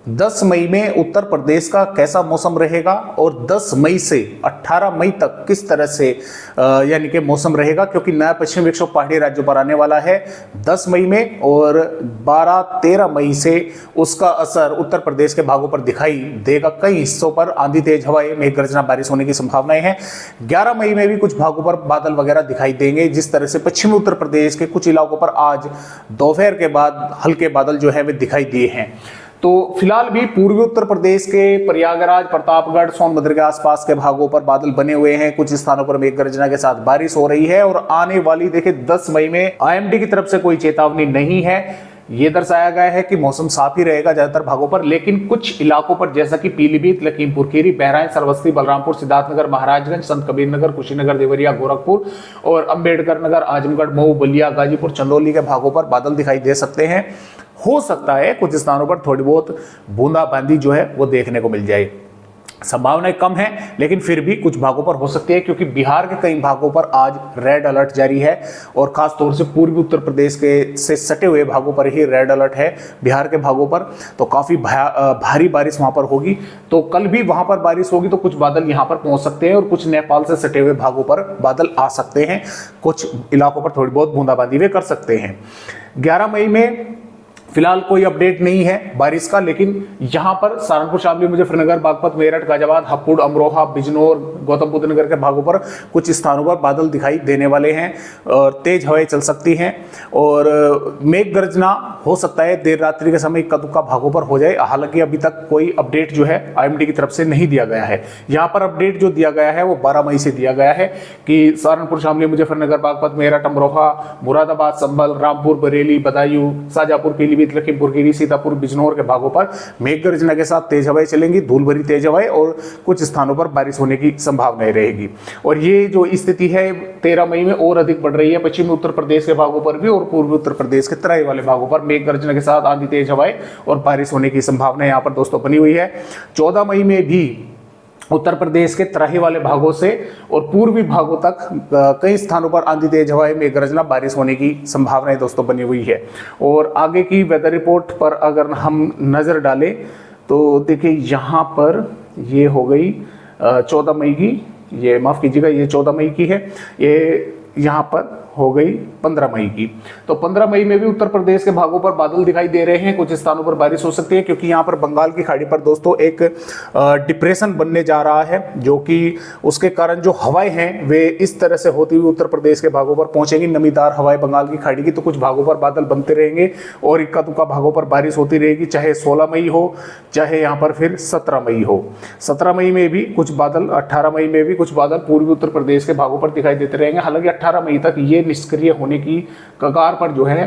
10 मई में उत्तर प्रदेश का कैसा मौसम रहेगा और 10 मई से 18 मई तक किस तरह से यानी कि मौसम रहेगा, क्योंकि नया पश्चिमी विक्षोभ पहाड़ी राज्यों पर आने वाला है 10 मई में और 12-13 मई से उसका असर उत्तर प्रदेश के भागों पर दिखाई देगा। कई हिस्सों पर आंधी, तेज हवाएं, मेघ गर्जना, बारिश होने की संभावनाएं हैं। 11 मई में भी कुछ भागों पर बादल वगैरह दिखाई देंगे। जिस तरह से पश्चिमी उत्तर प्रदेश के कुछ इलाकों पर आज दोपहर के बाद हल्के बादल जो है वे दिखाई दिए हैं। तो फिलहाल भी पूर्वी उत्तर प्रदेश के प्रयागराज, प्रतापगढ़, सोनभद्र के आसपास के भागों पर बादल बने हुए हैं। कुछ स्थानों पर मेघ गर्जना के साथ बारिश हो रही है और आने वाली देखिए 10 मई में आईएमडी की तरफ से कोई चेतावनी नहीं है। ये दर्शाया गया है कि मौसम साफ ही रहेगा ज्यादातर भागों पर, लेकिन कुछ इलाकों पर जैसा कि पीलीभीत, लखीमपुर खीरी, बहराइच, श्रावस्ती, बलरामपुर, सिद्धार्थनगर, महाराजगंज, संत कबीरनगर, कुशीनगर, देवरिया, गोरखपुर और अंबेडकर नगर, आजमगढ़, मऊ, बलिया, गाजीपुर, चंदौली के भागों पर बादल दिखाई दे सकते हैं। हो सकता है कुछ स्थानों पर थोड़ी बहुत बूंदाबांदी जो है वो देखने को मिल जाए। संभावनाएं कम है लेकिन फिर भी कुछ भागों पर हो सकती है, क्योंकि बिहार के कई भागों पर आज रेड अलर्ट जारी है और खास तौर से पूर्वी उत्तर प्रदेश के से सटे हुए भागों पर ही रेड अलर्ट है। बिहार के भागों पर तो काफी भारी बारिश वहां पर होगी। तो कल भी वहां पर बारिश होगी तो कुछ बादल यहां पर पहुंच सकते हैं और कुछ नेपाल से सटे हुए भागों पर बादल आ सकते हैं। कुछ इलाकों पर थोड़ी बहुत बूंदाबांदी वे कर सकते हैं। 11 मई में फिलहाल कोई अपडेट नहीं है बारिश का, लेकिन यहां पर सहारनपुर, शामली, मुजफ्फरनगर, बागपत, मेरठ, गाजियाबाद, हापुड़, अमरोहा, बिजनौर, गौतम बुद्ध नगर के भागों पर कुछ स्थानों पर बादल दिखाई देने वाले हैं और तेज हवाएं चल सकती हैं और मेघ गर्जना हो सकता है देर रात्रि के समय इक्का दुक्का भागों पर हो जाए। हालांकि अभी तक कोई अपडेट जो है आईएमडी की तरफ से नहीं दिया गया है। यहाँ पर अपडेट जो दिया गया है वो 12 मई से दिया गया है कि सहारनपुर, शामली, मुजफ्फरनगर, बागपत, मेरठ, अमरोहा, मुरादाबाद, संभल, रामपुर, बरेली, बदायूं, शाजापुर, पीलीभीत, लखीमपुर खीरी, सीतापुर, बिजनौर के भागों पर मेघ गर्जना के साथ तेज हवाएं चलेंगी, धूल भरी तेज हवाएं और कुछ स्थानों पर बारिश होने की संभावनाएं रहेगी। और ये जो स्थिति है 13 मई में और अधिक बढ़ रही है पश्चिमी उत्तर प्रदेश के भागों पर भी और पूर्वी उत्तर प्रदेश के तराई वाले भागों पर मेघ गर्जना के साथ आंधी, तेज हवाएं और बारिश होने की संभावना यहाँ पर दोस्तों बनी हुई है। 14 मई में भी उत्तर प्रदेश के तराई वाले भागों से और पूर्वी भागों तक कई स्थानों पर आंधी, तेज हवाएं, मेघ गर्जना, बारिश होने की संभावनाएं दोस्तों बनी हुई है। और आगे की वेदर रिपोर्ट पर अगर हम नज़र डालें तो देखिए यहाँ पर ये हो गई 14 मई की, ये माफ़ कीजिएगा ये 14 मई की है, ये यहाँ पर हो गई 15 मई की। तो 15 मई में भी उत्तर प्रदेश के भागों पर बादल दिखाई दे रहे हैं। कुछ स्थानों पर बारिश हो सकती है क्योंकि यहाँ पर बंगाल की खाड़ी पर दोस्तों एक डिप्रेशन बनने जा रहा है, जो कि उसके कारण जो हवाएं हैं वे इस तरह से होती हुई उत्तर प्रदेश के भागों पर पहुंचेंगी। नमीदार हवाएं बंगाल की खाड़ी की, तो कुछ भागों पर बादल बनते रहेंगे और इक्का दुक्का भागों पर बारिश होती रहेगी, चाहे 16 मई हो चाहे यहाँ पर फिर 17 मई हो। 17 मई में भी कुछ बादल, 18 मई में भी कुछ बादल पूर्वी उत्तर प्रदेश के भागों पर दिखाई देते रहेंगे। हालांकि 18 मई तक ये निष्क्रिय होने की कगार पर जो है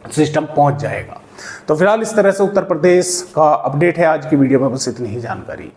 सिस्टम पहुंच जाएगा। तो फिलहाल इस तरह से उत्तर प्रदेश का अपडेट है आज की वीडियो में, बस इतनी ही जानकारी।